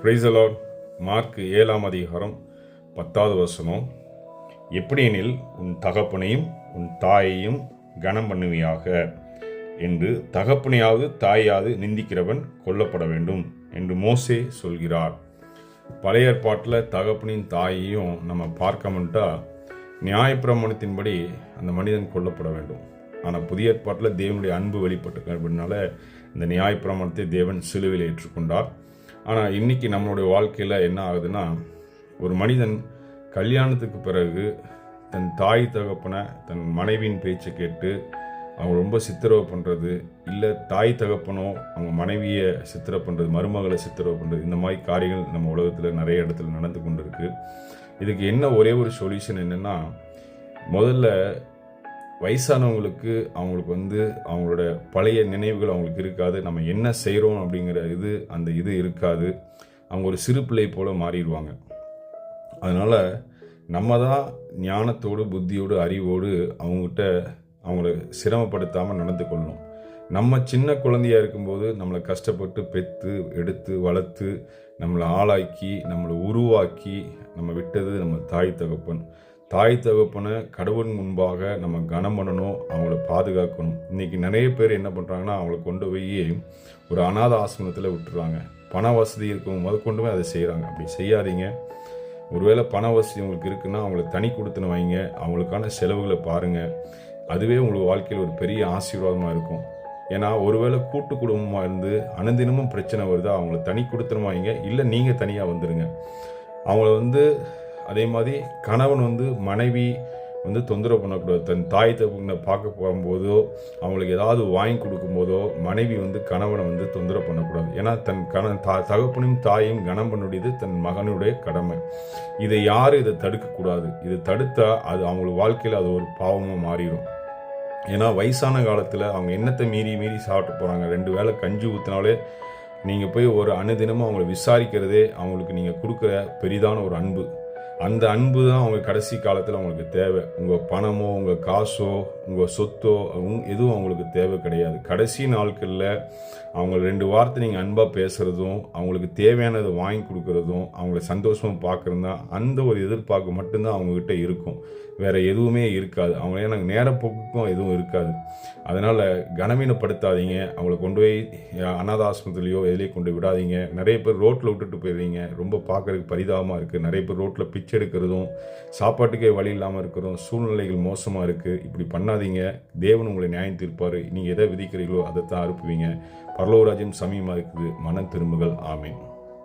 Praise the Lord. Mark 7ஆம் அதிகாரம் 10வது வசனம். எப்படியெனில் உன் தகப்பனையும் உன் தாயையும் கனம் பண்ணுவியாக என்று தகப்பனையாவது தாயாவது நிந்திக்கிறவன் கொல்லப்பட வேண்டும் என்று மோசே சொல்கிறார். பழைய ஏற்பாட்டில் தகப்பனின் தாயையும் நம்ம பார்க்கமுட்டா நியாயப்பிரமாணத்தின்படி அந்த மனிதன் கொல்லப்பட வேண்டும். ஆனால் புதிய ஏற்பாட்டில் தேவனுடைய அன்பு வெளிப்பட்டிருக்கிறதுனால இந்த நியாயப்பிரமாணத்தை தேவன் சிலுவையில் ஏற்றுக்கொண்டார். ஆனால் இன்றைக்கி நம்மளுடைய வாழ்க்கையில் என்ன ஆகுதுன்னா, ஒரு மனிதன் கல்யாணத்துக்கு பிறகு தன் தாய் தகப்பனை தன் மனைவியின் பேச்சை கேட்டு அவங்க ரொம்ப சித்திரவை பண்ணுறது, இல்லை தாய் தகப்பனோ அவங்க மனைவியை சித்திரை பண்ணுறது, மருமகளை சித்திரவை பண்ணுறது, இந்த மாதிரி காரியங்கள் நம்ம உலகத்தில் நிறைய இடத்துல நடந்து கொண்டு இருக்குது. இதுக்கு என்ன ஒரே ஒரு சொல்யூஷன் என்னென்னா, முதல்ல வயசானவங்களுக்கு அவங்களுக்கு அவங்களோட பழைய நினைவுகள் அவங்களுக்கு இருக்காது. நம்ம என்ன செய்கிறோம் அப்படிங்கிற அந்த இது இருக்காது. அவங்க ஒரு சிறு பிள்ளை போல் மாறிடுவாங்க. அதனால் நம்ம தான் ஞானத்தோடு புத்தியோடு அறிவோடு அவங்ககிட்ட அவங்கள சிரமப்படுத்தாமல் நடந்து கொள்ளணும். நம்ம சின்ன குழந்தையாக இருக்கும்போது நம்மளை கஷ்டப்பட்டு பெற்று எடுத்து வளர்த்து நம்மளை ஆளாக்கி நம்மளை உருவாக்கி நம்ம விட்டது நம்ம தாய் தகப்பன். தாய் தகப்பனை கடவுள் முன்பாக நம்ம கனம் பண்ணணும், அவங்கள பாதுகாக்கணும். இன்றைக்கி நிறைய பேர் என்ன பண்ணுறாங்கன்னா, அவங்கள கொண்டு போய் ஒரு அநாத ஆசிரமத்தில் விட்டுறாங்க. பண வசதி இருக்கவங்க முதல் கொண்டு போய் அதை செய்கிறாங்க. அப்படி செய்யாதீங்க. ஒருவேளை பண வசதி உங்களுக்கு இருக்குன்னா அவங்கள தனி கொடுத்துன்னு வைங்க, அவங்களுக்கான செலவுகளை பாருங்கள். அதுவே உங்களுக்கு வாழ்க்கையில் ஒரு பெரிய ஆசீர்வாதமாக இருக்கும். ஏன்னா ஒருவேளை கூட்டு குடும்பமாக இருந்து அனுதினமும் பிரச்சனை வருதா, அவங்கள தனி கொடுத்துன்னு வைங்க, இல்லை நீங்கள் தனியாக வந்துடுங்க. அவங்கள அதே மாதிரி கணவன் மனைவி தொந்தரவு பண்ணக்கூடாது. தன் தாய் தகப்பனை பார்க்க போகும்போதோ அவங்களுக்கு ஏதாவது வாங்கி கொடுக்கும்போதோ மனைவி கணவனை தொந்தரவு பண்ணக்கூடாது. ஏன்னா தன் தகப்பனையும் தாயையும் கனம் பண்ணுடையது தன் மகனுடைய கடமை. இதை இதை தடுக்கக்கூடாது. இதை தடுத்தா அது அவங்களுக்கு வாழ்க்கையில் அது ஒரு பாவமாக மாறிடும். ஏன்னா வயசான காலத்தில் அவங்க என்னத்தை மீறி சாப்பிட்டு போகிறாங்க. 2 வேளை கஞ்சி ஊற்றினாலே நீங்கள் போய் ஒரு அனுதினமும் அவங்கள விசாரிக்கிறதே அவங்களுக்கு நீங்கள் கொடுக்குற பெரிதான ஒரு அன்பு. அந்த அன்பு தான் அவங்க கடைசி காலத்தில் அவங்களுக்கு தேவை. உங்கள் பணமோ உங்கள் காசோ உங்கள் சொத்தோ எதுவும் அவங்களுக்கு தேவை கிடையாது. கடைசி நாட்களில் அவங்க 2 வார்த்தை நீங்கள் அன்பாக பேசுகிறதும் அவங்களுக்கு தேவையானதை வாங்கி கொடுக்குறதும் அவங்கள சந்தோஷமாக பார்க்குறது தான் அந்த ஒரு எதிர்பார்ப்பு மட்டும்தான் அவங்கக்கிட்ட இருக்கும். வேறு எதுவுமே இருக்காது. அவங்க எனக்கு நேரப்போக்குக்கும் எதுவும் இருக்காது. அதனால் கனவீனப்படுத்தாதீங்க. அவங்கள கொண்டு போய் அநாத ஆசிரமத்துலேயோ எதுலேயோ கொண்டு விடாதீங்க. நிறைய பேர் ரோட்டில் விட்டுட்டு போயிடுறீங்க. ரொம்ப பார்க்குறதுக்கு பரிதாபமாக இருக்குது. நிறைய பேர் ரோட்டில் பிச்சை எடுக்கிறதும் சாப்பாட்டுக்கே வழி இல்லாமல் இருக்கிறதும் சூழ்நிலைகள் மோசமாக இருக்குது. இப்படி பண்ணாதீங்க. தேவன் உங்களை நியாயம் தீர்ப்பார். நீங்கள் எதை விதிக்கிறீங்களோ அதை தான் அறுப்புவீங்க. பரலோக ராஜ்யம் சமீபமாக இருக்குது. மனம் திரும்புங்கள். ஆமீன்.